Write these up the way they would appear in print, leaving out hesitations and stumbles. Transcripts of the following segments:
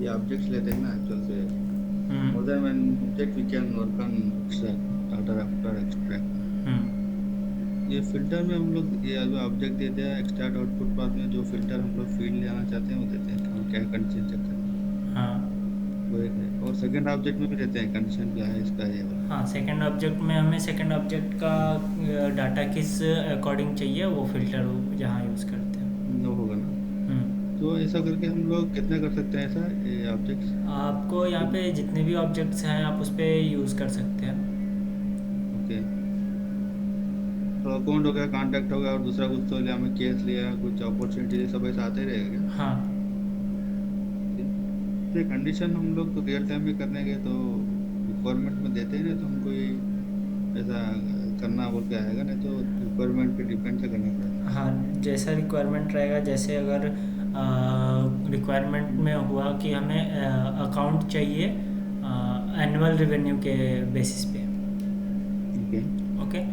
ये ऑब्जेक्ट्स लेते हैं ना एक्चुअल से। More hmm. Then one object we can work on extract after after extract. Hmm. ये फिल्टर में हम लोग ये अभी ऑब्जेक्ट देते हैं एक्सट्रैक्ट आउटपुट पाथ में, जो फिल्टर हम लोग फील्ड लेना चाहते हैं वो देते हैं कि क्या कंडीशन चेक करना है। हाँ। वो एक है, और सेकंड ऑब्जेक्ट में भी देते हैं कंडीशन क्या है इसका ये वाला। हाँ, सेकंड ऑब्जेक्ट में हमें सेकंड ऑब्जेक्ट का डाटा किस अकॉर्डिंग चाहिए वो फ़िल्टर जहाँ यूज़ करते हैं। वो होगा ना। हम्म। तो ऐसा करके हम लोग कितना कर सकते हैं ऐसा ये ऑब्जेक्ट्स। आपको यहाँ पे जितने भी ऑब्जेक्ट्स हैं आप उस पर यूज़ कर सकते हैं। ओके। तो अकाउंट हो गया, कॉन्टैक्ट हो गया, और दूसरा कुछ तो लिया, हमें केस लिया, कुछ अपॉर्चुनिटी, सब ऐसा आते ही रहेगा क्या? हाँ। ये कंडीशन हम लोग तो रियल टाइम में करने गए तो रिक्वायरमेंट में देते हैं ना, तो हमको ये ऐसा करना बोल के आएगा, नहीं तो रिक्वायरमेंट पे डिपेंड से करना पड़ेगा। हाँ, जैसा रिक्वायरमेंट रहेगा, जैसे अगर रिक्वायरमेंट में हुआ कि हमें अकाउंट चाहिए एनुअल रेवेन्यू के बेसिस पे। ओके। ओके।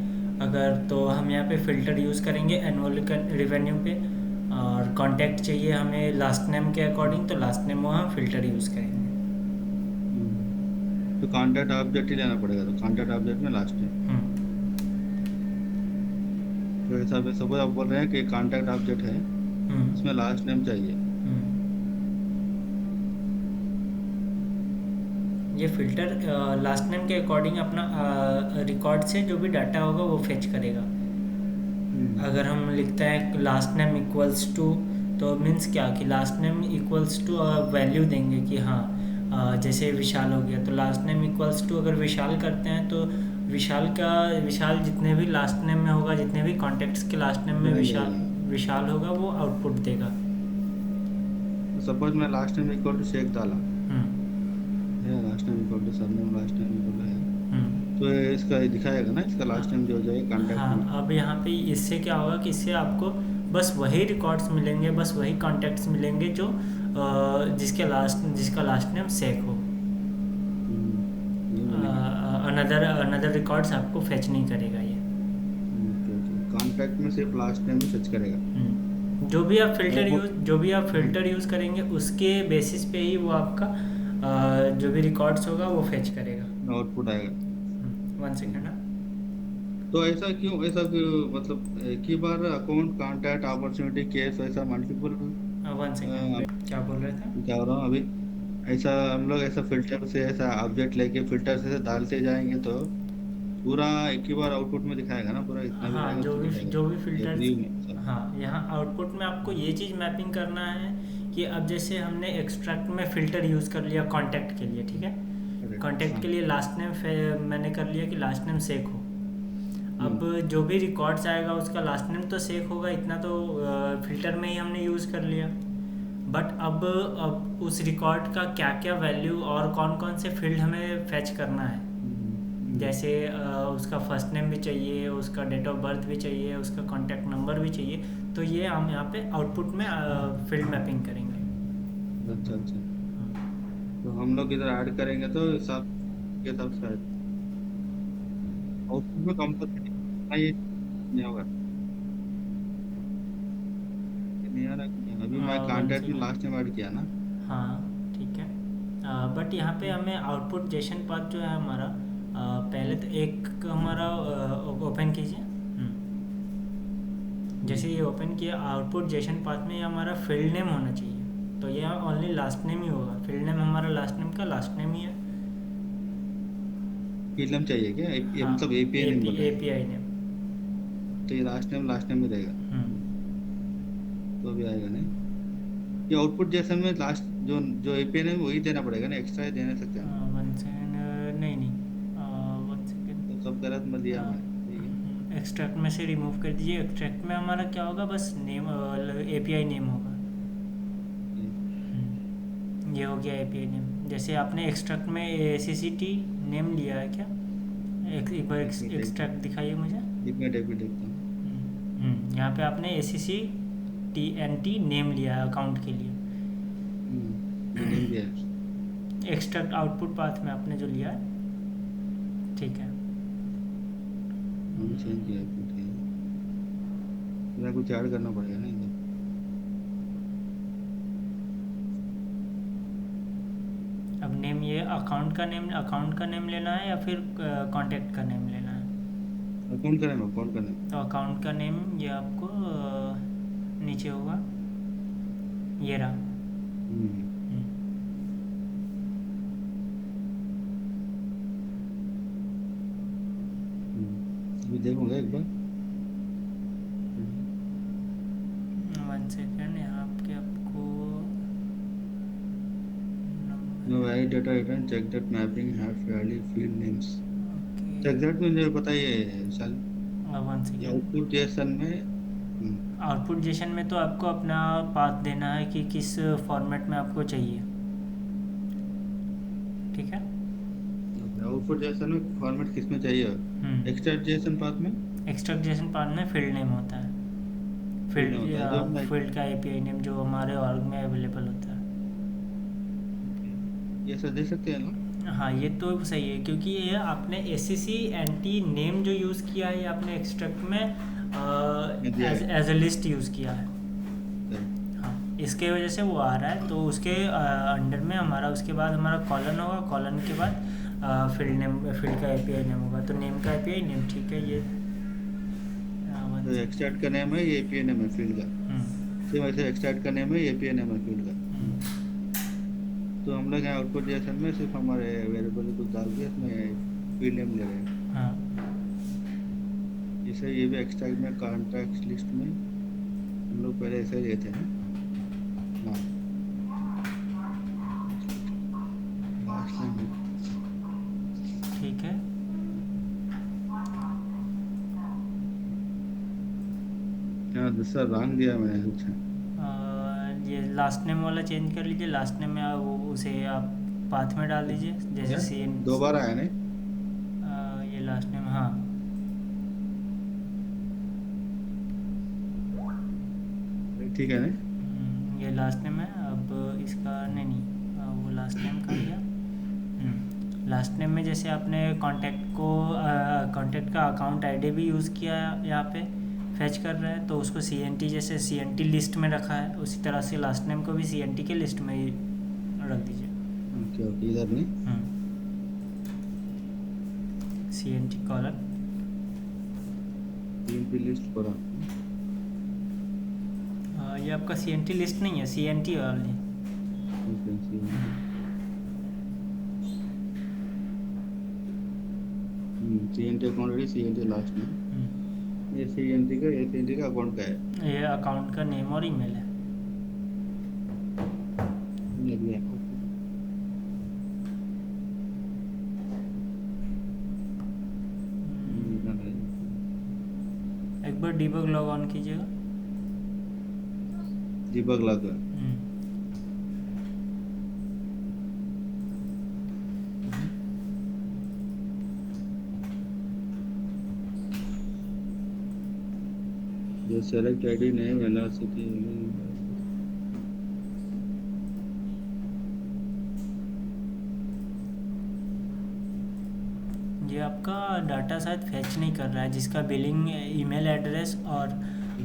अगर तो हम यहाँ पे फ़िल्टर यूज़ करेंगे एनुअल रेवेन्यू पे। और कॉन्टैक्ट चाहिए हमें लास्ट नेम के अकॉर्डिंग, तो लास्ट नेम वो हम फ़िल्टर यूज़ करेंगे। तो कॉन्टैक्ट ऑब्जेक्ट ही लेना पड़ेगा, तो कॉन्टैक्ट ऑब्जेक्ट में लास्ट है। हम्म। तो ऐसा पे सपोज आप बोल रहे हैं कि कॉन्टैक्ट ऑब्जेक्ट है, इसमें हम्म। लास्ट नेम चाहिए। हम्म। ये फ़िल्टर लास्ट नेम के अकॉर्डिंग अपना रिकॉर्ड से जो भी डाटा होगा वो फेच करेगा। हम्म। अगर हम लिखते हैं लास्ट नेम इक्वल्स टू, तो मीन्स क्या कि last name equals to value देंगे कि हाँ, जैसे विशाल हो गया तो लास्ट नेम इक्वल्स टू अगर विशाल करते हैं तो विशाल का, विशाल जितने भी लास्ट नेम में होगा, जितने भी कॉन्टेक्ट्स के लास्ट नेम में वही विशाल देगा। विशाल होगा वो आउटपुट देगा। तो सपोज मैं last name equal to Shaikh डाला हम्म। है, last name equal to surname, last name equal है, हम्म। तो ये इसका ये दिखाएगा ना, इसका लास्ट नेम जो जो है कॉन्टैक्ट में। हाँ, अब यहाँ पे इससे क्या होगा कि इससे आपको बस वही रिकॉर्ड्स मिलेंगे, बस वही कॉन्टेक्ट्स मिलेंगे जो जिसका लास्ट नेम सेक हो। ये मिलेंगे। अनदर अनदर रिकॉर्ड्स आपको फेच नहीं करेगा ये। ओके ओके, कॉन्टैक्ट में सिर्फ लास्ट नेम ही सर्च करेगा। और जो भी आप फिल्टर यूज़ करेंगे उसके बेसिस पे ही वो आपका जो भी रिकॉर्ड्स होगा वो फेच करेगा। आउटपुट आएगा। One second. तो ऐसा क्यों मतलब एक ही बार अकाउंट कॉन्टैक्ट अपॉर्चुनिटी केस ऐसा मल्टीपल। वन सेकेंड, क्या बोल रहे थे? क्या हो रहा हूँ अभी, ऐसा हम लोग ऐसा फिल्टर से ऐसा ऑब्जेक्ट लेके फिल्टर से डालते जाएंगे तो पूरा एक ही बार आउटपुट में दिखाएगा ना, पूरा इतना भी हाँ, रहेगा तो दिखाएगा। जो भी ये फिल्टर्स। व्यू में सब। हाँ, यहाँ आउटपुट में आपको ये चीज़ मैपिंग करना है कि अब जैसे हमने एक्सट्रैक्ट में फ़िल्टर यूज़ कर लिया कॉन्टैक्ट के लिए, ठीक है। करेक्ट कॉन्टैक्ट हाँ। के लिए लास्ट नेम मैंने कर लिया कि लास्ट नेम सेक हो। अब हम्म। जो भी रिकॉर्ड्स आएगा उसका लास्ट नेम तो सेक होगा, इतना तो फ़िल्टर में ही हमने यूज़ कर लिया। बट अब उस रिकॉर्ड का क्या क्या वैल्यू और कौन कौन से फील्ड हमें फैच करना है। हम्म। जैसे उसका फर्स्ट नेम भी चाहिए, उसका डेट ऑफ बर्थ भी चाहिए, उसका कॉन्टैक्ट नंबर भी चाहिए। तो ये हम यहाँ पे आउटपुट में फील्ड मैपिंग करेंगे। अच्छा अच्छा। तो हम लोग इधर ऐड करेंगे तो हिसाब के हिसाब से आउटपुट में कंपल्सरी ये नहीं होगा, ये नहीं आ रहा कि नहीं? अभी मैं वन कॉन्टैक्ट में लास्ट सेकेंड। टाइम ऐड किया ना। हाँ, ठीक है। बट यहाँ पे हमें आउटपुट जेसन पाथ जो है हमारा, पहले तो एक हमारा ओपन कीजिए। जैसे ये ओपन किया आउटपुट जेसन पाथ में, ये हमारा फील्ड नेम होना चाहिए। तो ये ओनली लास्ट नेम ही होगा, फील्ड नेम हमारा लास्ट नेम का लास्ट नेम ही है। फिल्म चाहिए क्या, ये हाँ, मतलब एपीआई नहीं बोल रहे हैं। API name. तो ये लास्ट नेम में रहेगा, तो अभी आएगा नहीं। ये आउटपुट जैसे में लास्ट जो जो एपीआई नेम वही देना पड़ेगा ना, एक्स्ट्रा दे नहीं सकते हम। One second. नहीं नहीं, वन तो सेकेंड। सब गलत में दिया मैंने, ठीक है। एक्सट्रैक्ट में से रिमूव कर दीजिए। एक्सट्रैक्ट में हमारा क्या होगा, बस नेम, एपीआई नेम होगा। ये, ये हो गया एपीआई नेम। जैसे आपने एक्सट्रैक्ट में ए सी सी टी नेम लिया है क्या? एक बार एक मिनट एक एक्सट्रैक्ट मिनट दिखाइए मुझे। एक मिनट देखता हूँ। यहाँ पे आपने A C C N T T नेम लिया है अकाउंट के लिए। ये नेम दिया है। एक्सट्रैक्ट आउटपुट पाथ में आपने जो लिया है, ठीक है। अभी चेंज किया है, ठीक है। मेरा कुछ ऐड करना पड़ेगा ना इधर। नेम ये अकाउंट का नेम लेना है या फिर कॉन्टैक्ट का नेम लेना है? अकाउंट का नेम। तो अकाउंट का नेम ये आपको नीचे होगा, ये रहा। हम्म, हम्म, अभी देखूंगा एक बार। 1 सेकेंड, यहाँ पे आपको no number. Valid data return, check that mapping have fairly field names. Okay, check that मुझे बताइए विशाल। 1 ये सेकेंड। आउटपुट जेसन में आउटपुट जेशन में तो आपको अपना पाथ देना है कि किस फॉर्मेट में आपको चाहिए, ठीक है। आउटपुट जेसन में फॉर्मेट किस में चाहिए? एक्सट्रैक्ट जेसन पाथ में एक्सट्रैक्ट जेसन पाथ में फील्ड नेम होता है, फील्ड नेम होता है जो मैं। फील्ड का एपीआई नेम जो हमारे ऑर्ग में अवेलेबल होता है। ये सब दे सकते हैं ना? हाँ, ये तो सही है क्योंकि ये आपने S C C N T name जो यूज़ किया है ये आपने एक्सट्रैक्ट में मैं दिया एज है। एज अ लिस्ट यूज़ किया है। सही। हाँ, इसके वजह से वो आ रहा है, तो उसके अंडर में हमारा उसके बाद हमारा कॉलन होगा, कॉलन के बाद फील्ड नेम, फील्ड का एपीआई नेम होगा, तो नेम का एपीआई नेम, ठीक है। ये तो एक्सट्रैक्ट का नेम है, ये एपीआई नेम है फील्ड का। सेम ऐसे एक्सट्रैक्ट का नेम है, ये एपीआई नेम है फील्ड का। तो हम लोग यहाँ आउटपुट जेसन में सिर्फ हमारे वेरिएबल को डाल के इसमें फील्ड नेम ले रहे हैं। हाँ, जैसे ये भी एक्सट्रैक्ट में कॉन्ट्रैक्ट लिस्ट में हम लोग पहले ऐसे ही लेते हैं। हाँ, लास्ट में ठीक है। क्या दूसरा रंग दिया मैंने कुछ। ये लास्ट नेम वाला चेंज कर लीजिए, लास्ट नेम में वो उसे आप पाथ में डाल दीजिए, जैसे क्या सी एन। दो बार आया नहीं? ये लास्ट नेम, हाँ। ठीक है नहीं? ये लास्ट नेम है, अब इसका नहीं, वो लास्ट नेम का दिया। लास्ट नेम में जैसे आपने कांटेक्ट का अकाउंट आईडी भी यूज़ किया है, यहाँ पे फैच कर रहा है, तो उसको CNT, जैसे CNT लिस्ट में रखा है उसी तरह से लास्ट नेम को भी CNT के लिस्ट में ही रख दीजिए। ओके ओके, इधर नहीं। CNT colon. टीएमपी लिस्ट पर ये आपका CNT लिस्ट नहीं है, CNT वाली। सीएनटी अकाउंट, सीएनटी लास्ट में। ये सीएनटी का अकाउंट का है। ये अकाउंट का नेम और ईमेल है। ये भी है। एक बार डीबग लॉग ऑन कीजिएगा। दीपक लाकर जो सेलेक्ट आईडी नेम वेलोसिटी। ये आपका डाटा शायद फैच नहीं कर रहा है, जिसका बिलिंग ईमेल एड्रेस, और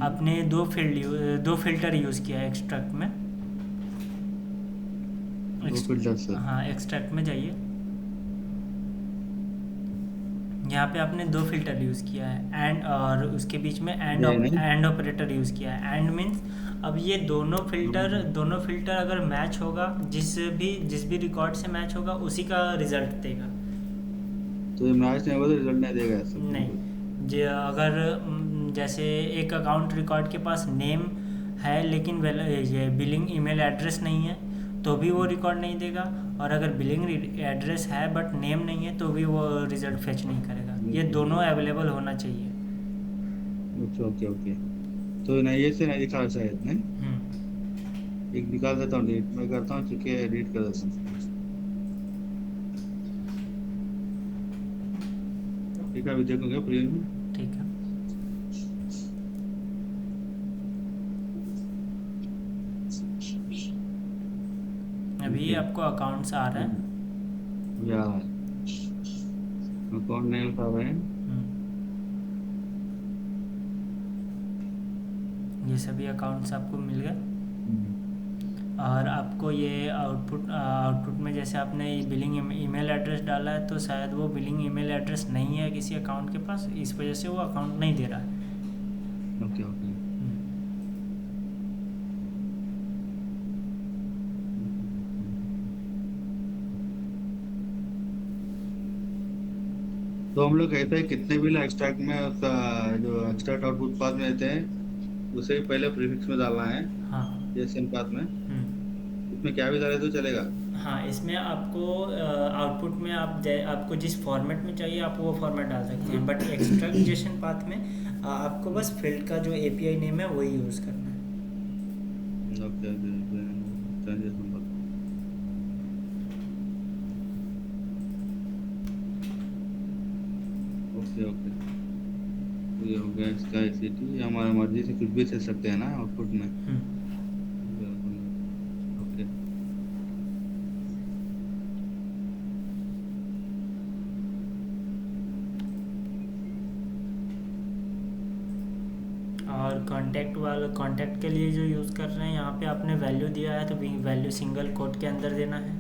आपने दो फिल्टर यूज़ किया है एक्सट्रैक्ट में। फिल्टर से। हाँ, एक्सट्रैक्ट में जाइए, यहाँ पे आपने दो फिल्टर यूज़ किया है, एंड और उसके बीच में एंड ऑपरेटर यूज़ किया है। एंड मीन्स अब ये दोनों फिल्टर अगर मैच होगा, जिस भी रिकॉर्ड से मैच होगा उसी का रिजल्ट देगा। तो ये मैच नहीं होगा तो रिजल्ट नहीं देगा ऐसा? नहीं, जो अगर जैसे एक अकाउंट रिकॉर्ड के पास नेम है लेकिन ये बिलिंग ईमेल एड्रेस नहीं है तो भी वो रिकॉर्ड नहीं देगा, और अगर बिलिंग एड्रेस है बट नेम नहीं है तो भी वो रिजल्ट फेच नहीं करेगा। ये दोनों अवेलेबल होना चाहिए। Okay okay okay. तो नहीं, ये से नहीं दिखा शायद नहीं। एक निकाल देता हूँ, डिलीट मैं करता हूँ, चूंकि एडिट कर देता हूँ। ठीक है, अभी देखूंगा प्रिव्यू में। ठीक है, अभी आपको अकाउंट्स आ रहा है। यार अकाउंट नहीं उठा रहे हैं। ये सभी अकाउंट्स आपको मिल गए। और आपको ये आउटपुट में जैसे आपने बिलिंग ईमेल एड्रेस डाला है तो शायद वो बिलिंग ईमेल एड्रेस नहीं है किसी अकाउंट के पास, इस वजह से वो अकाउंट नहीं दे रहा है। Okay okay. तो हम लोग कहते हैं कितने भी एक्सट्रैक्ट में उसका जो एक्सट्रैक्ट आउटपुट पाथ में देते हैं उसे ही पहले प्रीफिक्स में डालना है, हाँ। जेएसएन पाथ में। हम्म। उसमें क्या भी डाले तो चलेगा। हाँ, इसमें आपको आउटपुट में आपको जिस फॉर्मेट में चाहिए आप वो फॉर्मेट डाल सकते हैं, बट एक्सट्रैक्शन पाथ में आपको बस फील्ड का जो एपीआई नेम है वही यूज़ करना है। Okay okay. Transaction path. Okay okay. तो ये हो गया इसका आईसीटी, हमारा मर्जी से कुछ भी दे सकते हैं ना आउटपुट में। ओके। और कांटेक्ट के लिए जो यूज़ कर रहे हैं यहाँ पे आपने वैल्यू दिया है तो वैल्यू सिंगल कोट के अंदर देना है।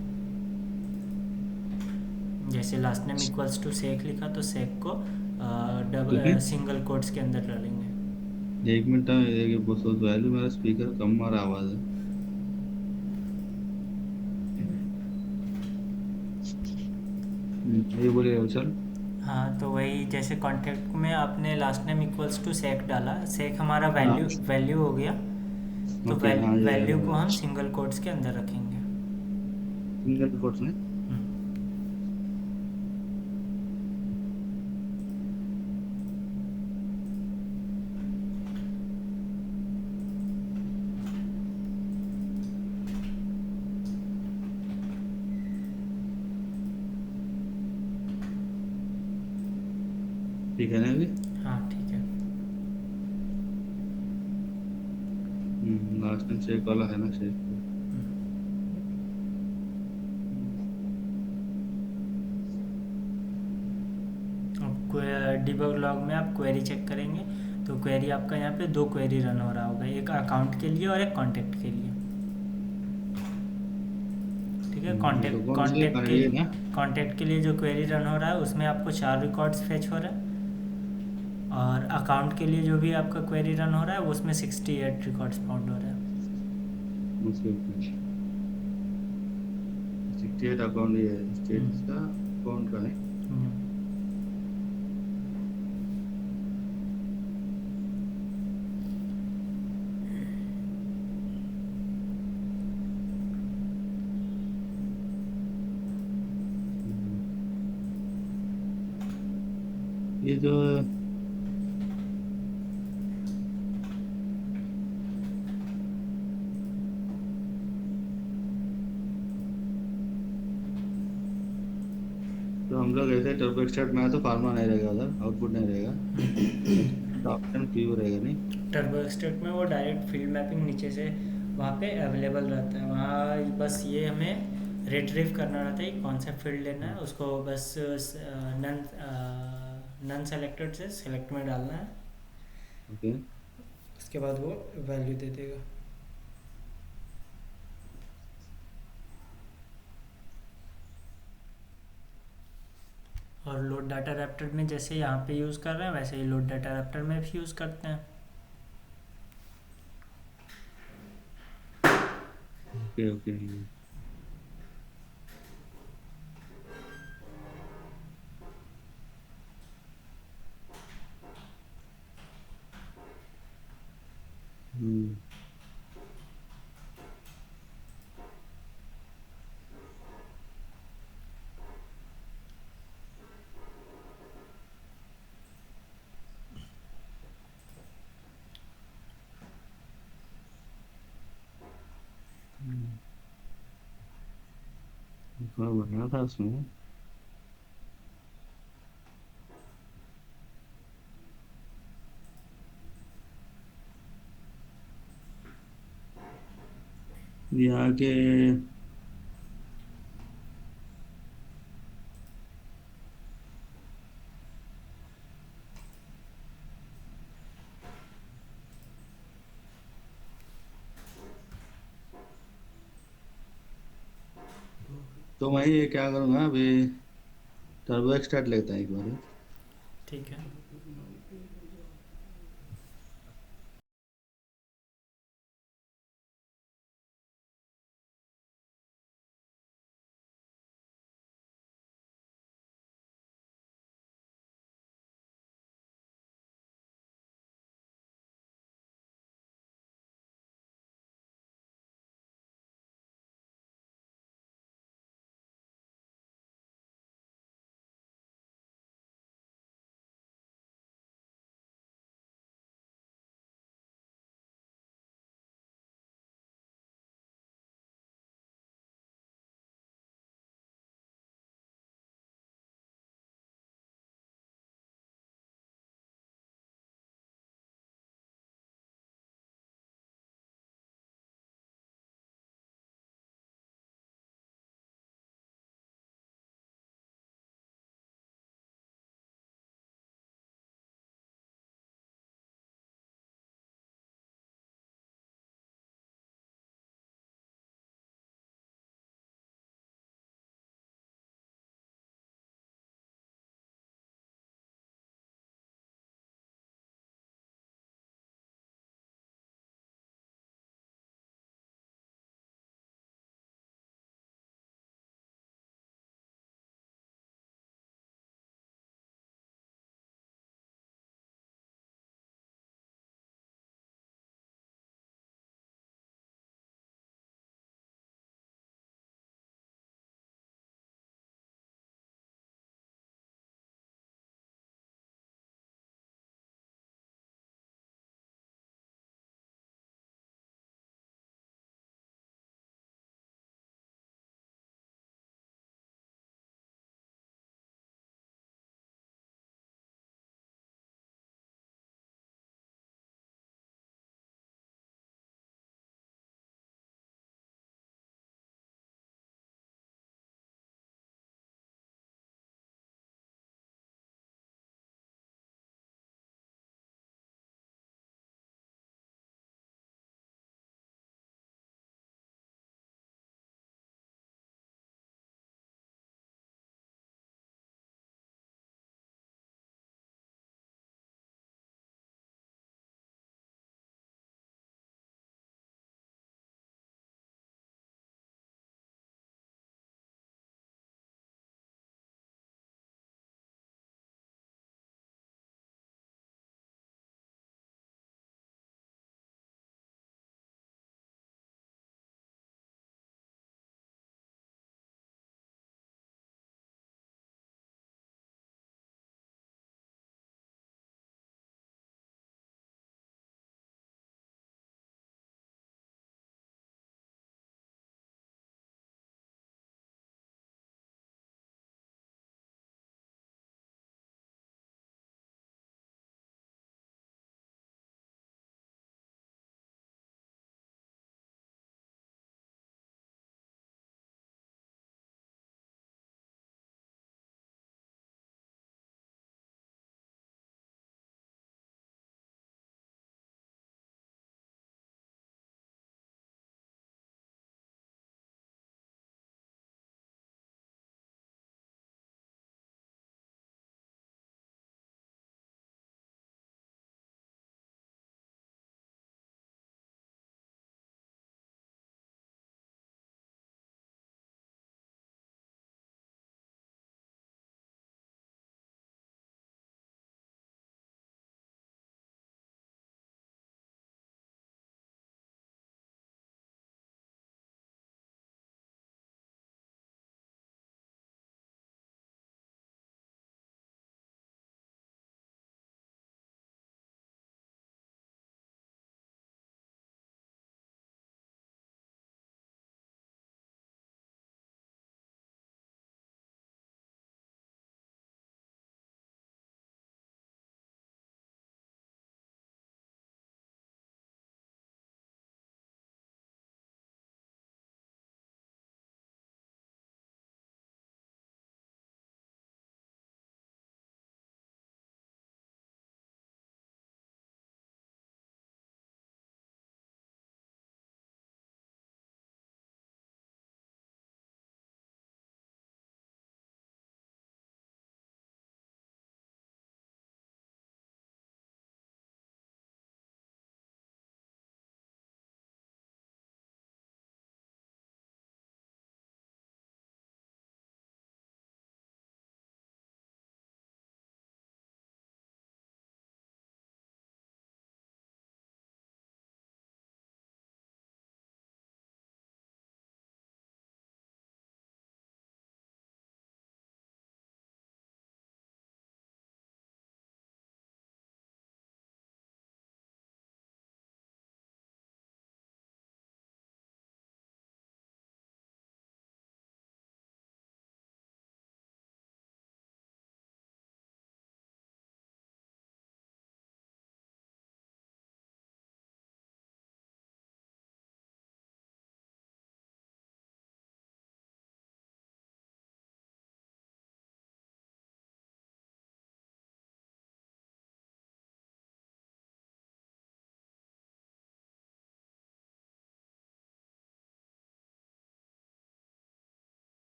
जैसे लास्ट नेम इक्वल्स टू सेक लिखा तो सेक को ओके। सिंगल कोट्स के अंदर डालेंगे। एक मिनट, ये बहुत वैल्यू, मेरा स्पीकर कम आ रहा आवाज है। ये बोलिए चल। हाँ, तो वही जैसे कॉन्टैक्ट में आपने लास्ट नेम इक्वल्स टू सेक डाला, सेक हमारा हाँ। वैल्यू हो गया, तो ओके हाँ, ये वैल्यू को हम सिंगल कोट्स के अंदर रखेंगे। सिंगल कोट्स में। हम्म। ठीक है ना अभी। हाँ, ठीक है। लास्ट टाइम शेक वाला है ना, शेक। अब डिबग लॉग में आप क्वेरी चेक करेंगे तो क्वेरी आपका यहाँ पे दो क्वेरी रन हो रहा होगा, एक अकाउंट के लिए और एक कॉन्टैक्ट के लिए। ठीक है, तो कौन से ये ना। कॉन्टैक्ट के लिए जो क्वेरी रन हो रहा है उसमें आपको 4 रिकॉर्ड्स फेच हो रहा है, और अकाउंट के लिए जो भी आपका क्वेरी रन हो रहा है उसमें 68 रिकॉर्ड्स फाउंड हो रहा है। Okay okay. 68 अकाउंट, ये स्टेटस का अकाउंट का है। हम्म। ये जो तो हम लोग ऐसे टर्बो एक्सट्रैक्ट में आया तो फार्मा नहीं रहेगा, उधर आउटपुट नहीं रहेगा, ऑप्शन प्यू रहेगा नहीं। टर्बो एक्सट्रैक्ट में वो डायरेक्ट फील्ड मैपिंग नीचे से वहाँ पे अवेलेबल रहता है, वहाँ बस ये हमें रिट्रीव करना रहता है कि कौन सा फील्ड लेना है, उसको बस नन नन सेलेक्टेड से सेलेक्ट में डालना है, ओके। उसके बाद वो वैल्यू दे देगा। और लोड डाटा रैप्टर में जैसे यहाँ पे यूज़ कर रहे हैं वैसे ही लोड डाटा रैप्टर में भी यूज़ करते हैं। Okay okay. हम्म। थोड़ा बढ़िया था उसमें। ये आगे तो मैं ये क्या करूँगा अभी, टर्बो एक्सट्रैक्ट लेता है एक बार। ठीक है।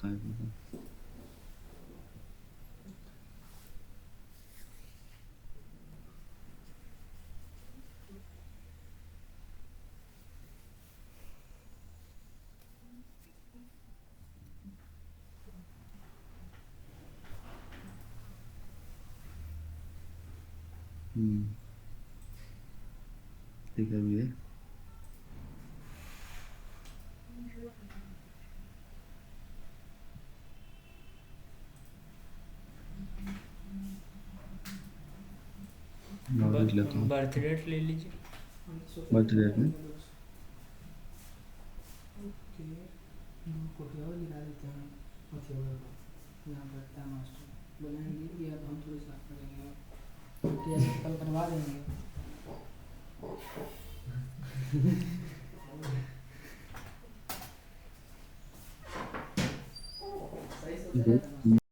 लिखना है इसमें। हम्म, ठीक है भैया। और लिख लेता हूँ बर्थ डेट ले लीजिए। बर्थ डेट में। कोटिया गिरा देते हैं यहाँ बैठता है मास्टर बोलेंगे ये अब हम थोड़ी साफ करेंगे कोटिया से कल बनवा देंगे। सही सोचा है मास्टर।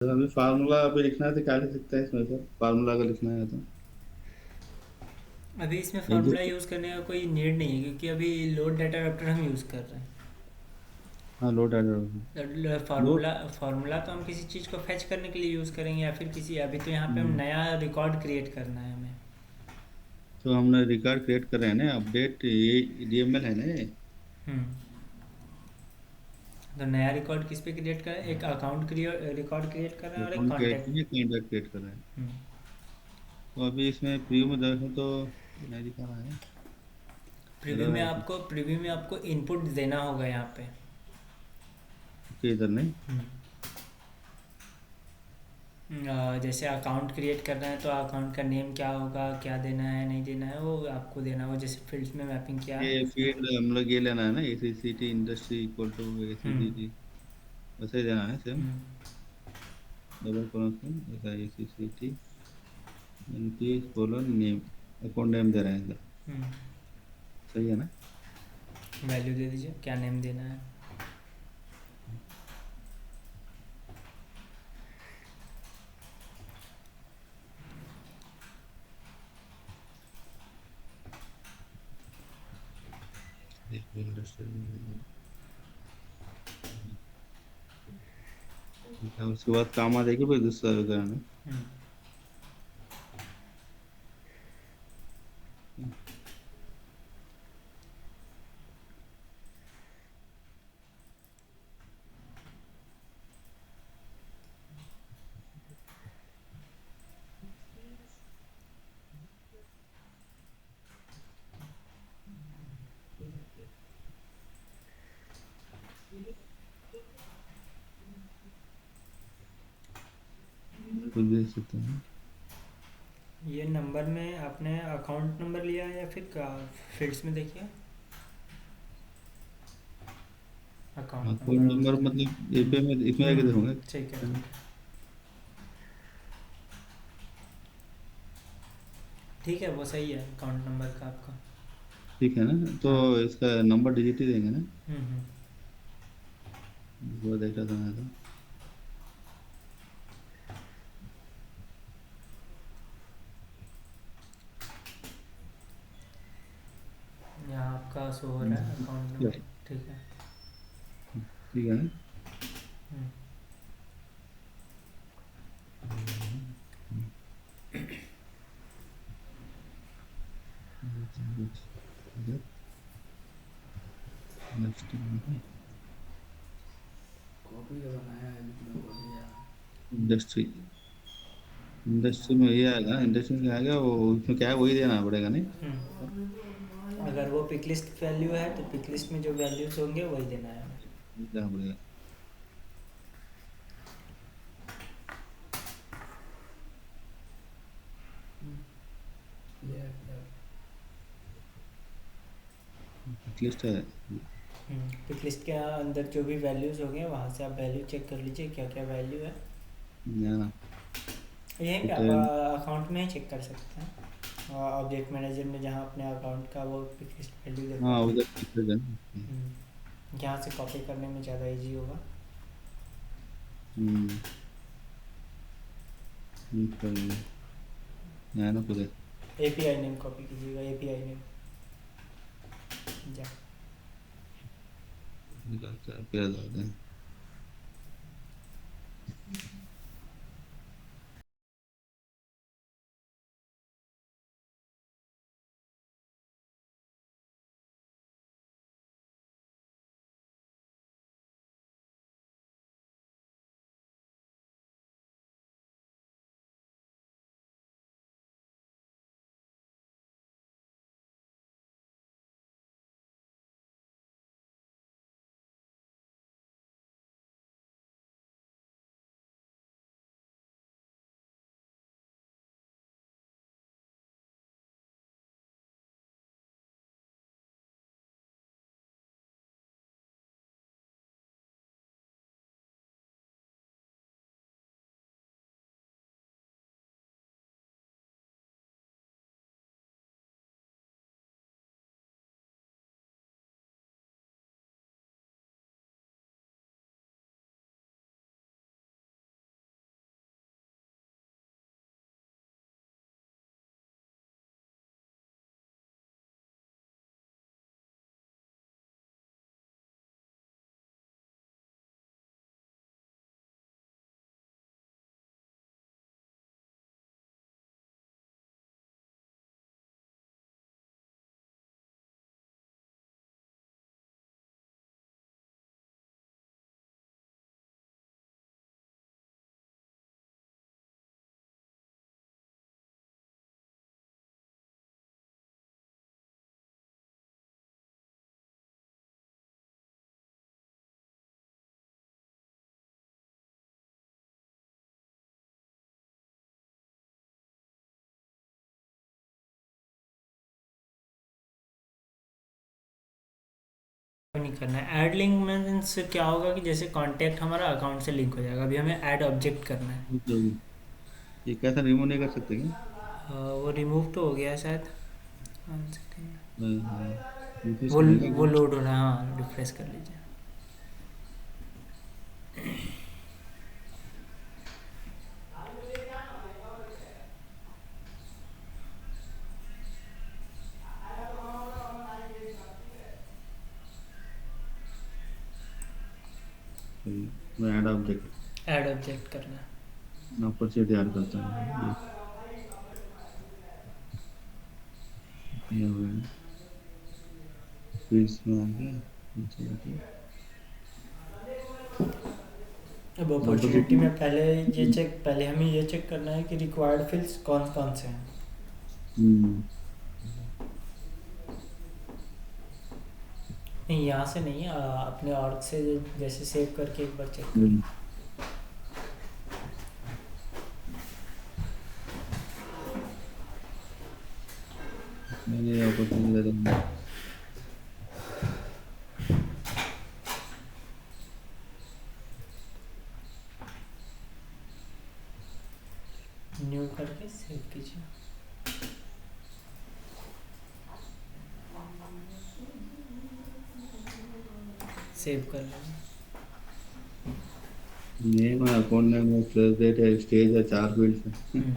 तो अभी फार्मूला अभी लिखना है तो क्या लिख सकते हैं इसमें, तो फार्मूला अगर लिखना है तो अभी इसमें एक फार्मूला दो। यूज़ करने का कोई नीड नहीं है क्योंकि अभी लोड डाटा वेक्टर हम यूज़ कर रहे हाँ लोड हैं। लोड। फार्मूला फार्मूला तो हम किसी चीज़ को फैच करने के लिए यूज़ करेंगे या फिर किसी अभी तो यहाँ पे हम नया रिकॉर्ड क्रिएट करना है हमें। तो हमने रिकॉर्ड क्रिएट कर रहे हैं ना, अपडेट ये डीएमएल है ना ये। हम्म तो नया रिकॉर्ड किस पे क्रिएट करें, एक अकाउंट रिकॉर्ड क्रिएट कर रहे हैं और एक अकाउंट क्रिएट कॉन्टैक्ट। नहीं, कॉन्टैक्ट क्रिएट कर रहे हैं। तो अभी इसमें प्रीव्यू में देखें तो नहीं दिखा रहा है, एरर है इसमें। प्रीव्यू में आपको इनपुट देना होगा यहाँ पे। कि इधर नहीं। जैसे अकाउंट क्रिएट कर रहे हैं तो अकाउंट का नेम क्या होगा, क्या देना है नहीं देना है वो आपको देना होगा। जैसे फील्ड्स में मैपिंग किया है। ये फील्ड हम लोग ये लेना है ना, ACCT industry equal to hmm ACCT, वैसे ही देना है सेम। हम्म डबल कोलन में ऐसा ACCT इनकी कोलन नेम, अकाउंट नेम दे रहे हैं इधर। हम्म सही है ना। वैल्यू दे दीजिए क्या नेम देना है। इंडस्ट्री, उसके बाद काम आ जाएगी फिर दूसरा कराना। हम्म कुछ देख सकते हैं। ये नंबर में आपने अकाउंट नंबर लिया है या फिर फील्ड्स में देखिए अकाउंट कोड नंबर नंबर होगा। मतलब एपीआई में इसमें आके देखूंगा। ठीक है ठीक है वो सही है अकाउंट नंबर का आपका। ठीक है ना, तो हाँ इसका नंबर डिजिट ही देंगे ना। हम्म वो देख रहा था मैं तो। यहाँ आपका शो हो रहा है अकाउंट नंबर। ठीक है ठीक है ना। हम्म नेक्स्ट कॉपी का बनाया है लेकिन वो भी यार। इंडस्ट्री, इंडस्ट्री में ये आएगा, इंडस्ट्री में क्या आएगा वो, उसमें क्या है वही देना पड़ेगा नहीं। अगर वो पिक लिस्ट वैल्यू है तो पिक लिस्ट में जो वैल्यूज होंगे वही देना है। देना पड़ेगा। लिस्ट है। पिक लिस्ट के अंदर जो भी वैल्यूज होंगे वहाँ से आप वैल्यू चेक कर लीजिए क्या क्या वैल्यू है। या ना। यहीं पे आप तो अकाउंट में ही चेक कर सकते हैं ऑब्जेक्ट मैनेजर में जहाँ अपने अकाउंट का वो पिक लिस्ट वैल्यू देखा हाँ है। उधर लिखते हैं। यहाँ से कॉपी करने में ज़्यादा इजी होगा। हम्म, ठीक है। या ना खुद एपीआई नेम कॉपी कीजिएगा, एपीआई नेम जा निकलता है फिर डालते हैं। नहीं करना है। ऐड लिंक मीन्स क्या होगा कि जैसे कांटेक्ट हमारा अकाउंट से लिंक हो जाएगा, अभी हमें ऐड ऑब्जेक्ट करना है। मतलब ये कैसा रिमूव नहीं कर सकते क्या? वो रिमूव तो हो गया है शायद। वन सेकेंड, रिफ्रेश वो करने का वो क्या? लोड हो रहा है, हाँ रिफ्रेश कर लीजिए। मैं ऐड ऑब्जेक्ट ऐड ऑब्जेक्ट करना है। ऊपर से तैयार करता हूँ ये हो गया। फिर इसमें आ गया नीचे जाके अब ऑपोजिट। अपॉर्चुनिटी में पहले हमें ये चेक करना है कि रिक्वायर्ड फील्ड्स कौन कौन से हैं। हम्म नहीं यहाँ से नहीं, अपने ऑर्ग से जैसे सेव करके एक बार चेक कर। हम्म, मैंने अपॉर्चुनिटी दे दूंगा। न्यू करके सेव कीजिए। सेव कर लेंगे। नेम है, अकाउंट नेम है, क्लोज डेट है, स्टेज है, चार फील्ड्स है। हम्म,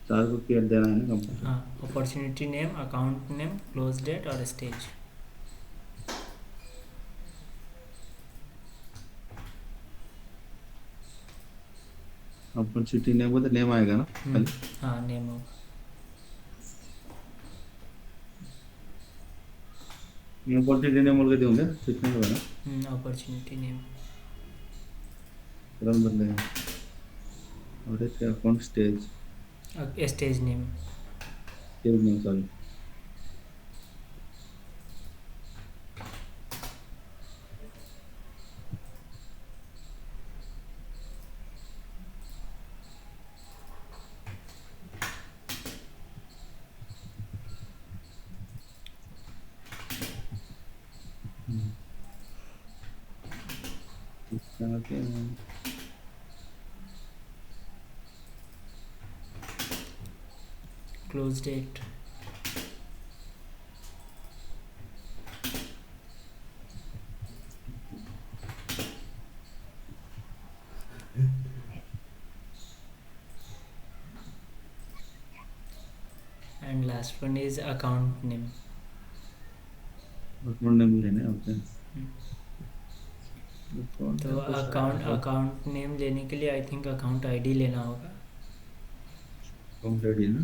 चार को क्लियर देना है ना कंपनी। हाँ opportunity name, account name, close date और स्टेज। अपॉर्चुनिटी नेम को तो नेम आएगा ना खाली। हाँ नेम होगा। अपॉर्चुनिटी नेम बोल के दूंगे सीखने को है ना, अपॉर्चुनिटी नेम, तुरंत बदलेगा। और एक account stage, stage name. Stage name sorry. इसका आगे close date, last one is account name. Account name लेना है, ओके। तो अकाउंट नेम लेने के लिए आई थिंक अकाउंट आईडी लेना होगा। अकाउंट आईडी ना,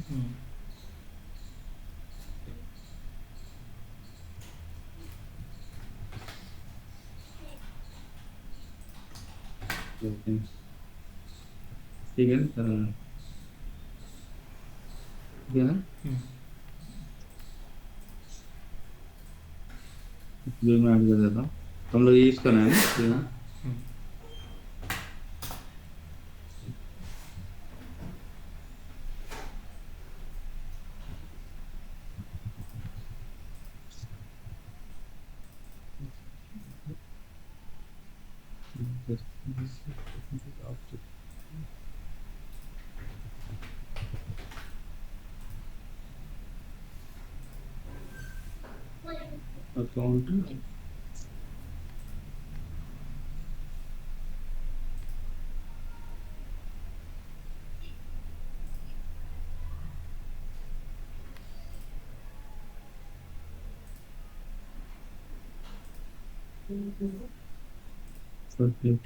ओके ठीक है ठीक है ना, जो मैं ऐड कर देता हूँ। तो हम लोग ये यूज करना है ना, ठीक है। अकाउंट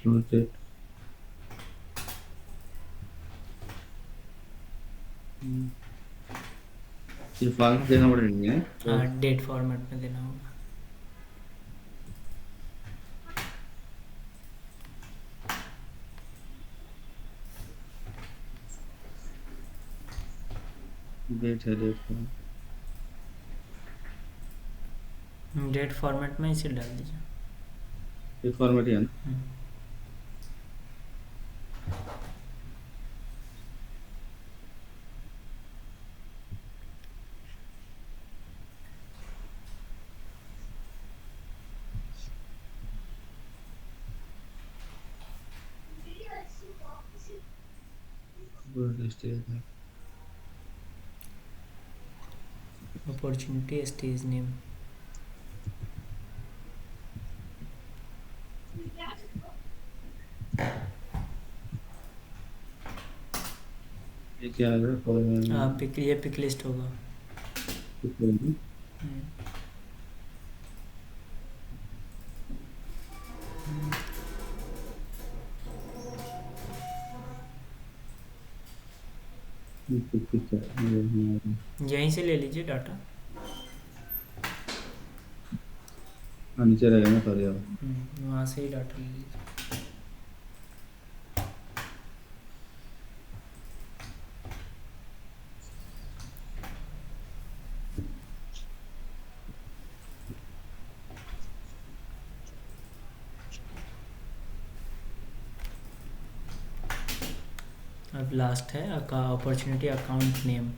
प्रोजेक्ट ये फाइल देना पड़ेगा। हाँ, डेट फॉर्मेट में देना होगा। डेट है, डेट फॉर्मेट में इसे डाल दीजिए। डेट फॉर्मेट है ना, अपॉर्चुनिटी स्टेज नेम। ये क्या है, हाँ, ये पिक लिस्ट होगा। यहीं से ले लीजिए डाटा। नीचे रहेगा ना, सॉरी वहाँ से ही डाटा ले लीजिए। अब लास्ट है अपॉर्चुनिटी अकाउंट नेम।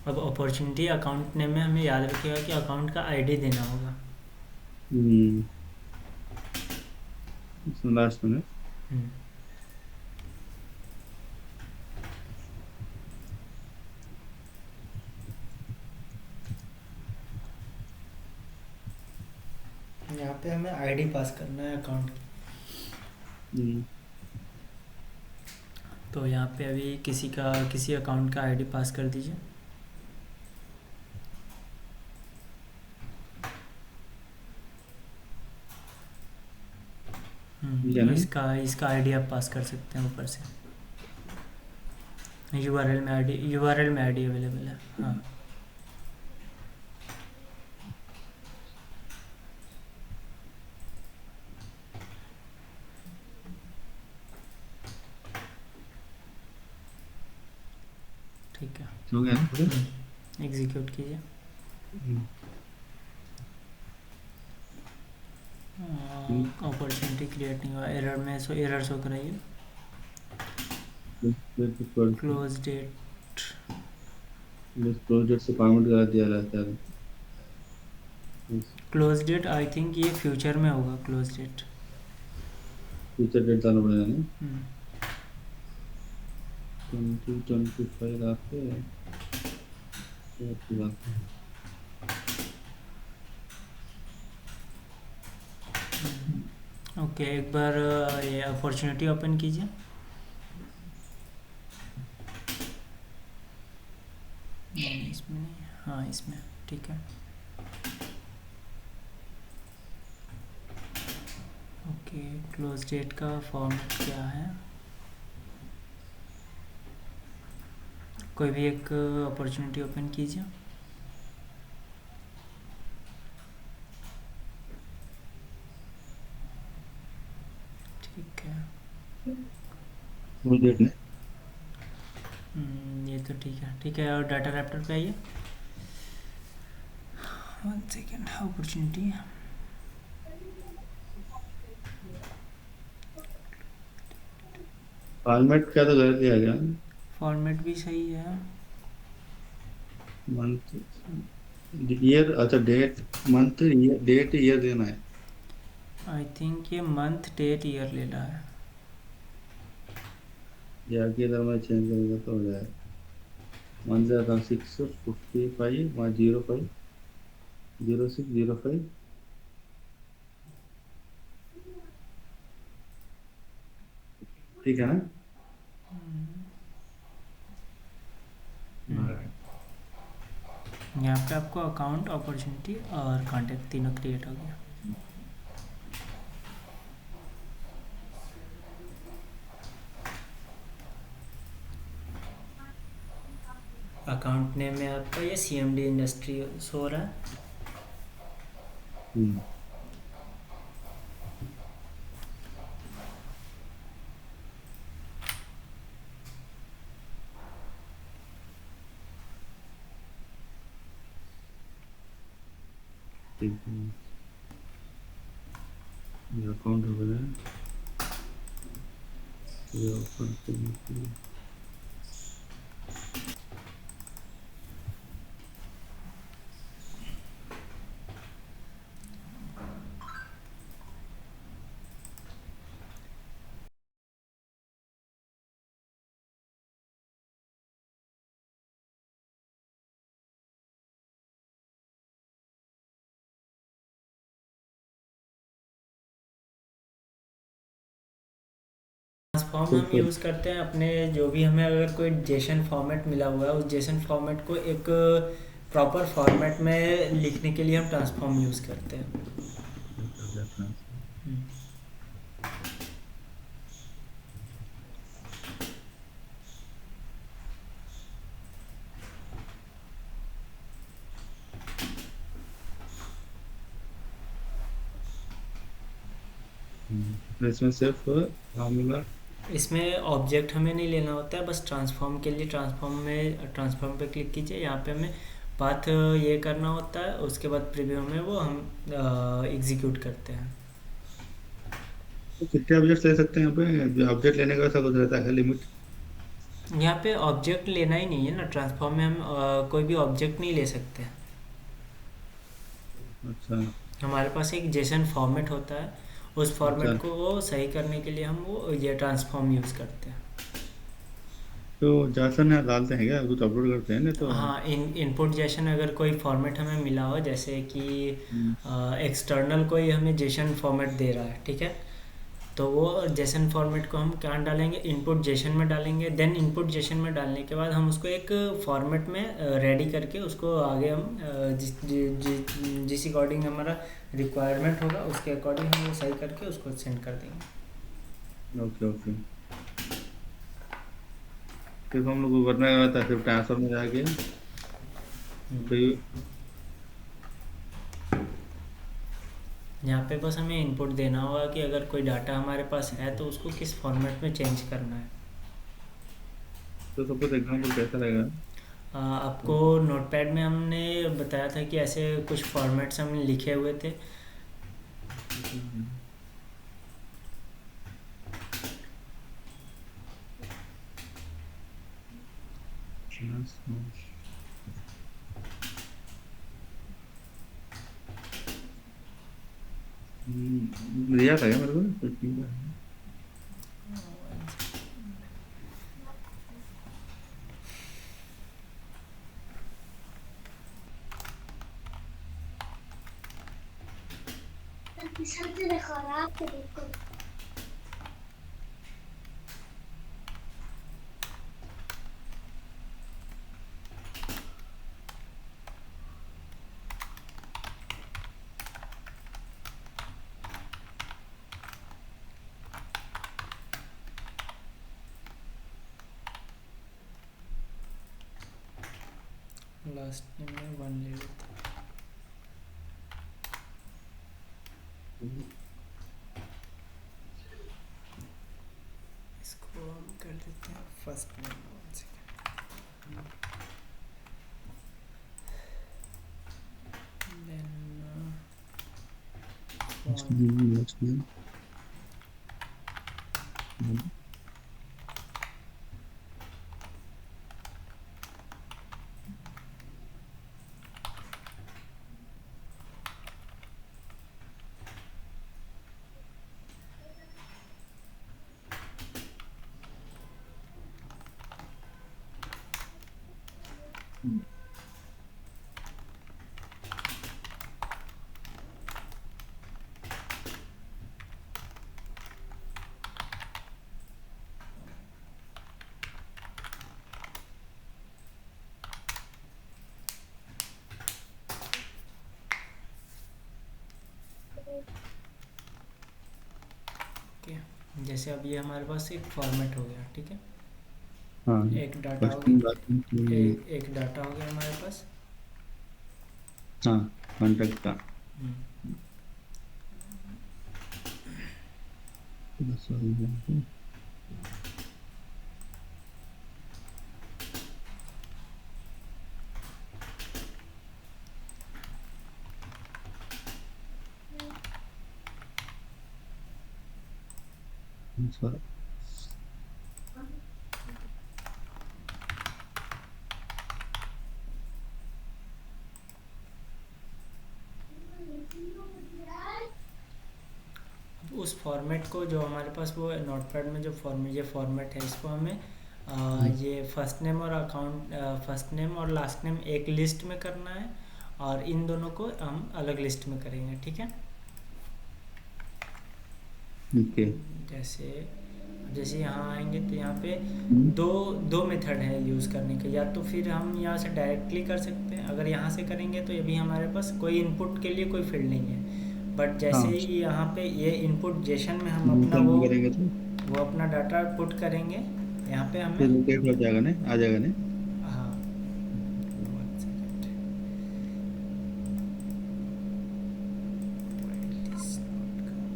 अब अपॉर्चुनिटी अकाउंट नेम में हमें याद रखिएगा कि अकाउंट का आईडी देना होगा। लास्ट में यहाँ पे हमें आईडी पास करना है अकाउंट की। तो यहाँ पे अभी किसी अकाउंट का आईडी पास कर दीजिए। इसका आईडी आप पास कर सकते हैं ऊपर से। यूआरएल में आईडी अवेलेबल है। हाँ, ठीक है, हो गया ना, एग्जीक्यूट कीजिए। अपॉर्चुनिटी क्रिएट नहीं हुआ, एरर में एरर शो कराइए। क्लोज डेट से पेमेंट करा दिया रहता है। क्लोज डेट आई थिंक ये फ्यूचर में होगा। क्लोज डेट फ्यूचर डेट डालना पड़ेगा ना, 2025 आपके अच्छी बात है। ओके, एक बार ये अपॉर्चुनिटी ओपन कीजिए। नहीं, इसमें नहीं। हाँ, ठीक है। ओके, क्लोज डेट का फॉर्मेट क्या है? कोई भी एक अपॉर्चुनिटी ओपन कीजिए। ठीक है। वो डेट नहीं। ये तो ठीक है। और डाटा रैप्टर पे आइए। 1 सेकेंड, अपॉर्चुनिटी। फॉर्मेट क्या तो गलत दिया गया। फॉर्मेट भी सही है। मंथ, ईयर, अच्छा date, month, year, date year देना है। आई थिंक ये मंथ डेट ईयर ले रहा है। ये आगे इधर मैं चेंज करूँगा तो हो जाएगा। मंथ जाता हूँ 655 वहाँ 05 0605। ठीक है ना? हाँ। यहाँ पे आपको अकाउंट, अपॉर्चुनिटी और कॉन्टैक्ट तीनों क्रिएट हो गया। अकाउंट नेम में आपका ये CMD इंडस्ट्री शो हो रहा है। हम्म। ठीक है, ये अकाउंट हो गया। ये ओपन करने के लिए ट्रांसफॉर्म तो हम फिर यूज़ करते हैं अपने, जो भी हमें अगर कोई जेसन फॉर्मेट मिला हुआ है उस जेसन फॉर्मेट को एक प्रॉपर फॉर्मेट में लिखने के लिए हम ट्रांसफॉर्म यूज़ करते हैं। हम्म। तो इसमें सिर्फ फॉर्मूला। इसमें ऑब्जेक्ट हमें नहीं लेना होता है, बस ट्रांसफॉर्म के लिए ट्रांसफॉर्म पे क्लिक कीजिए। यहाँ पे हमें पाथ ये करना होता है, उसके बाद प्रीव्यू में वो हम एग्जीक्यूट करते हैं। तो कितने ऑब्जेक्ट ले सकते हैं यहाँ पे? ऑब्जेक्ट लेने का ऐसा कुछ रहता है लिमिट? यहाँ पे ऑब्जेक्ट लेना ही नहीं है ना, ट्रांसफॉर्म में हम कोई भी ऑब्जेक्ट नहीं ले सकते। अच्छा। हमारे पास एक जेसन फॉर्मेट होता है, उस अच्छा, फॉर्मेट को वो सही करने के लिए हम वो ये ट्रांसफॉर्म यूज़ करते हैं। तो जैसन यहाँ डालते हैं क्या, कुछ अपलोड करते हैं ना तो? हाँ, इनपुट जेसन अगर कोई फॉर्मेट हमें मिला हो, जैसे कि हम्म। एक्सटर्नल कोई हमें जेसन फॉर्मेट दे रहा है, ठीक है, तो वो जेसन फॉर्मेट को हम क्या डालेंगे, इनपुट जेसन में डालेंगे। देन इनपुट जेसन में डालने के बाद हम उसको एक फॉर्मेट में रेडी करके उसको आगे हम जिस अकॉर्डिंग हमारा रिक्वायरमेंट होगा उसके अकॉर्डिंग हम वो सही करके उसको सेंड कर देंगे। Okay okay. फिर हम लोग को करना क्या होता है, फिर ट्रांसफर में जाके फिर। यहाँ पे बस हमें इनपुट देना होगा कि अगर कोई डाटा हमारे पास है तो उसको किस फॉर्मेट में चेंज करना है। तो सपोज एग्जाम्पल कैसा रहेगा? आपको नोटपैड में हमने बताया था कि ऐसे कुछ फॉर्मेट्स हमने लिखे हुए थे। दिया था क्या मेरे को कुछ नहीं था? लास्ट नेम में 1 ले लेते हैं। इसको हम कर देते हैं first name. last name. Okay, जैसे अब ये हमारे पास एक फॉर्मेट हो गया, ठीक है। हाँ, एक डाटा हो first name, गया, last name, तो ये एक डाटा हो गया हमारे पास। हाँ कॉन्टैक्ट का हम्म, बस हो गया। Sorry. अब उस फॉर्मेट को जो हमारे पास वो नोटपैड में जो फॉर्मेट, ये फॉर्मेट है, इसको हमें ये फर्स्ट नेम और अकाउंट, फर्स्ट नेम और लास्ट नेम एक लिस्ट में करना है, और इन दोनों को हम अलग लिस्ट में करेंगे, ठीक है। ओके जैसे जैसे यहाँ आएंगे तो यहाँ पे दो दो मेथड है यूज़ करने के। या तो फिर हम यहाँ से डायरेक्टली कर सकते हैं, अगर यहाँ से करेंगे तो अभी हमारे पास कोई इनपुट के लिए कोई फील्ड नहीं है। बट जैसे हाँ ही यहाँ पे ये इनपुट जेशन में हम अपना यूजर में करेंगे तो वो अपना डाटा पुट करेंगे, यहाँ पे फिर हमें रोटेट हो जाएगा ने आ जाएगा ने। हाँ, one second. While is not coming.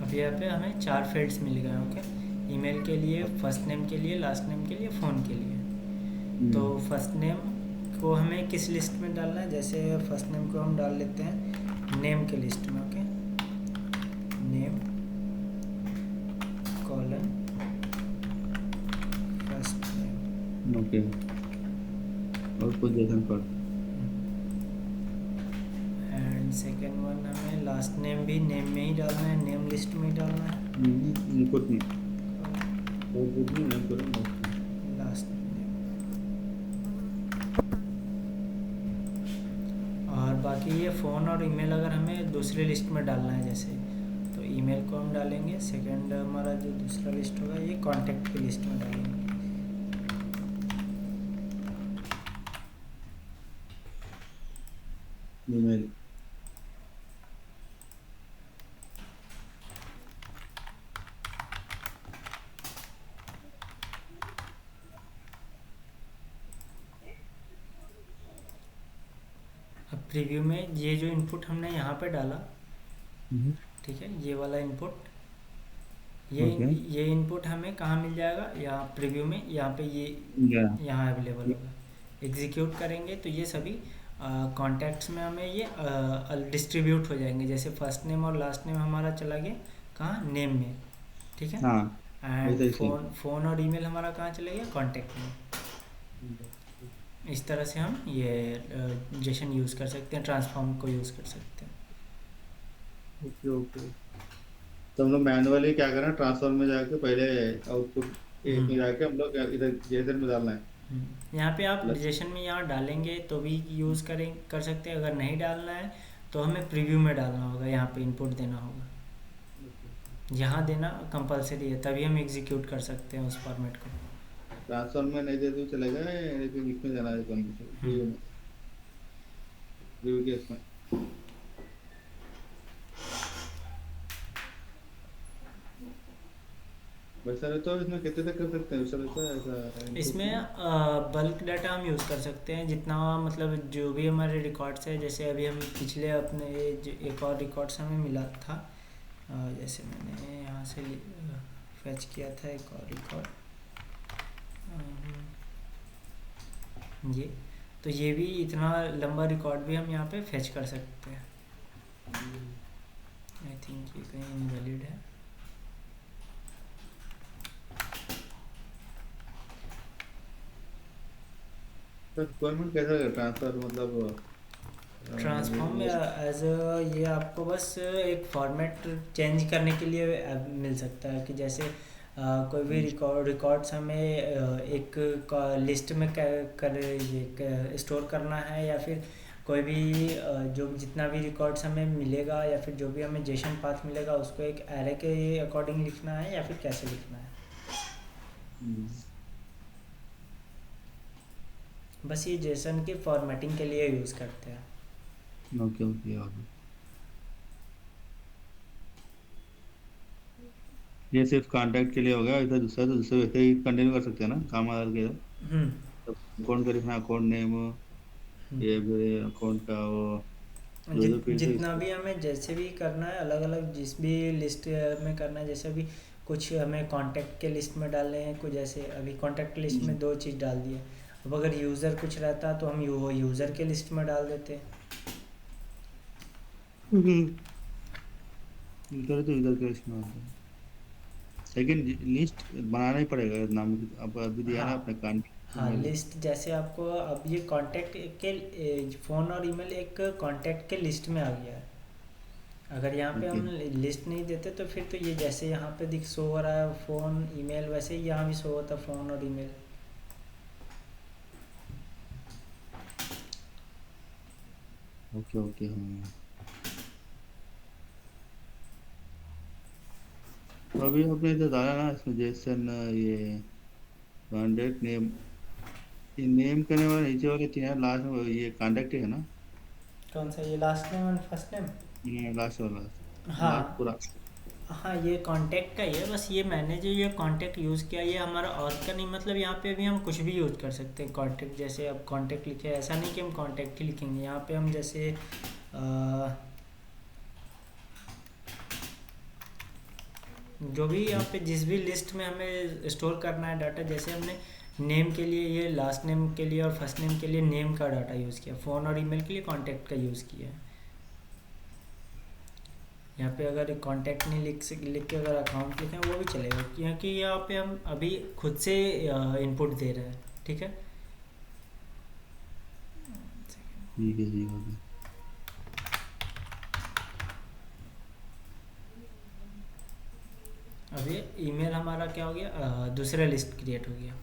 अब यहाँ पे हमें 4 फील्ड्स मिल गए, ओके। ईमेल के लिए, फर्स्ट नेम के लिए, लास्ट नेम के लिए, फ़ोन के लिए। तो फर्स्ट नेम को हमें किस लिस्ट में डालना है? जैसे फर्स्ट नेम को हम डाल लेते हैं नेम के लिस्ट में, okay. Name colon first name. Okay और पोजीशन पर एंड सेकेंड वन हमें लास्ट नेम भी नेम में ही डालना है, नेम लिस्ट में ही डालना है। इनपुट में आउटपुट में नेम करूँगा लास्ट नेम। और बाकी ये फ़ोन और ईमेल अगर हमें दूसरी लिस्ट में डालना है, जैसे तो ईमेल को हम डालेंगे। सेकंड हमारा जो दूसरा लिस्ट होगा ये कॉन्टैक्ट की लिस्ट में डालेंगे। ईमेल अब प्रीव्यू में ये जो इनपुट हमने यहाँ पे डाला, ठीक है, ये वाला इनपुट, ये ओके ये इनपुट हमें कहाँ मिल जाएगा? यहाँ प्रीव्यू में, यहाँ पे ये या यहाँ अवेलेबल होगा। एग्जीक्यूट करेंगे तो ये सभी कॉन्टैक्ट्स में हमें ये डिस्ट्रीब्यूट हो जाएंगे। जैसे फर्स्ट नेम और लास्ट नेम हमारा चला गया कहाँ? नेम में, ठीक है। हाँ एंड ऐसे ही फ़ोन और ईमेल हमारा कहाँ चले गया? कॉन्टैक्ट में। इस तरह से हम ये जेसन यूज़ कर सकते हैं, ट्रांसफॉर्म को यूज़ कर सकते हैं। Okay okay. तो हम लोग मैनुअली क्या करना है ट्रांसफर में जाके पहले आउटपुट एक में जाके हम लोग इधर जेसन में डालना है यहाँ पे आप प्लस जेसन में यहाँ डालेंगे तो भी यूज़ कर सकते हैं। अगर नहीं डालना है तो हमें प्रीव्यू में डालना होगा, यहाँ पे इनपुट देना होगा। यहाँ देना कंपलसरी है, तभी हम एग्जीक्यूट कर सकते हैं उस फॉर्मेट को। ट्रांसफर में नहीं दे तो चलेगा, लेकिन इसमें जाना है प्रीव्यू में, प्रीव्यू केस में। वैसा रहता है, इसमें कितने तक कर सकते हैं, वैसा रहता है ऐसा इनपुट इसमें में। बल्क डाटा हम यूज़ कर सकते हैं जितना, मतलब जो भी हमारे रिकॉर्ड्स है, जैसे अभी हम पिछले अपने एक और रिकॉर्ड्स हमें मिला था, जैसे मैंने यहाँ से फैच किया था एक और रिकॉर्ड, ये तो ये भी इतना लंबा रिकॉर्ड भी हम यहाँ पे फैच कर सकते हैं। आई थिंक ये कहीं इनवैलिड है। तो रिक्वायरमेंट कैसा है ट्रांसफर, मतलब ट्रांसफॉर्म एज ये आपको बस एक फॉर्मेट चेंज करने के लिए मिल सकता है कि जैसे कोई भी रिकॉर्ड्स हमें एक लिस्ट में कर ये स्टोर करना है, या फिर कोई भी जो जितना भी रिकॉर्ड्स हमें मिलेगा, या फिर जो भी हमें जेसन पाथ मिलेगा उसको एक एरे के अकॉर्डिंग लिखना है, या फिर कैसे लिखना है। बस ये जेसन की फॉर्मेटिंग के लिए यूज़ करते हैं। Okay okay okay. ये सिर्फ कांटेक्ट के लिए होगा, इधर दूसरा तो दूसरे वैसे ही कंटिन्यू कर सकते हैं ना काम आधार के। हम्म अकाउंट का लिखना, अकाउंट नेम, हम्म। ये अकाउंट का वो जो जो फील्ड है जितना इसको। भी हमें जैसे भी करना है, अलग अलग जिस भी लिस्ट में करना है, जैसे अभी कुछ हमें कांटेक्ट के लिस्ट में डालने हैं, कुछ जैसे अभी कांटेक्ट लिस्ट में दो चीज़ डाल दिए। अब अगर यूज़र कुछ रहता तो हम यूज़र के लिस्ट में डाल देते। इधर तो इधर के इसमें होता है, लेकिन लिस्ट बनाना ही पड़ेगा नाम। अब अभी दिया ना हाँ अपने कांटेक्ट हाँ, ईमेल। लिस्ट जैसे आपको अब ये कांटेक्ट के फ़ोन और ईमेल एक कांटेक्ट के लिस्ट में आ गया है। अगर यहाँ पे ओके हम लिस्ट नहीं देते तो फिर तो ये जैसे यहाँ पे दिख शो हो रहा है फ़ोन ईमेल, वैसे ही यहाँ भी शो होता फ़ोन और ईमेल। Okay okay. हाँ, तो अभी आपने इधर डाला ना इसमें जेसन, ये कॉन्टेक्ट नेम, ये नेम करने वाला नीचे वाले तीन है लास्ट में, ये कॉन्टेक्ट है ना। कौन सा, ये last name and first name? Last वाला, लास्ट हाँ पूरा। हाँ, ये कांटेक्ट का ही है। बस ये मैंने जो ये कांटेक्ट यूज़ किया ये हमारा और का नहीं, मतलब यहाँ पे भी हम कुछ भी यूज़ कर सकते हैं कांटेक्ट। जैसे अब कांटेक्ट लिखे, ऐसा नहीं कि हम कांटेक्ट ही लिखेंगे, यहाँ पे हम जैसे जो भी यहाँ पे जिस भी लिस्ट में हमें स्टोर करना है डाटा, जैसे हमने नेम के लिए ये लास्ट नेम के लिए और फर्स्ट नेम के लिए नेम का डाटा यूज़ किया, फ़ोन और ईमेल के लिए कांटेक्ट का यूज़ किया है। यहाँ पे अगर कांटेक्ट नहीं लिख के अगर अकाउंट लिखें वो भी चलेगा, क्योंकि यहाँ पे हम अभी खुद से इनपुट दे रहे हैं। ठीक है। ठीक है ठीक है। अभी ईमेल हमारा क्या हो गया, दूसरा लिस्ट क्रिएट हो गया।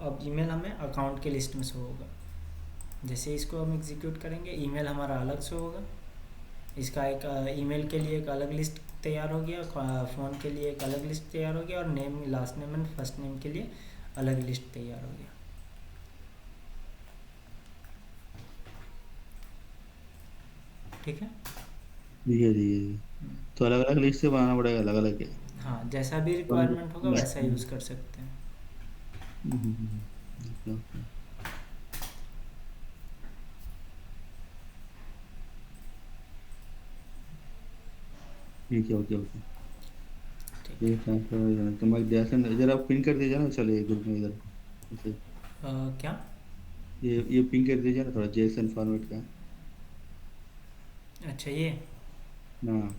अब ईमेल हमें अकाउंट के लिस्ट में शो होगा। जैसे इसको हम एग्जीक्यूट करेंगे ईमेल हमारा अलग शो होगा। इसका एक ईमेल के लिए एक अलग लिस्ट तैयार हो गया, फ़ोन के लिए एक अलग लिस्ट तैयार हो गया, और name last name and first name के लिए अलग लिस्ट तैयार हो गया। ठीक है। ठीक है ठीक है। तो अलग अलग लिस्ट से बनाना पड़ेगा, अलग अलग के। हाँ, जैसा भी रिक्वायरमेंट होगा वैसा यूज़ कर सकते हैं। Okay okay. ठीक है ओके ओके। ठीक ये है। ट्रांसफर तो मैं जैसे इधर आप पिन कर दीजिए ना, चलिए ग्रुप में इधर ऐसे। क्या? ये पिन कर दीजिए ना थोड़ा जेसन फॉर्मेट का। अच्छा, ये हाँ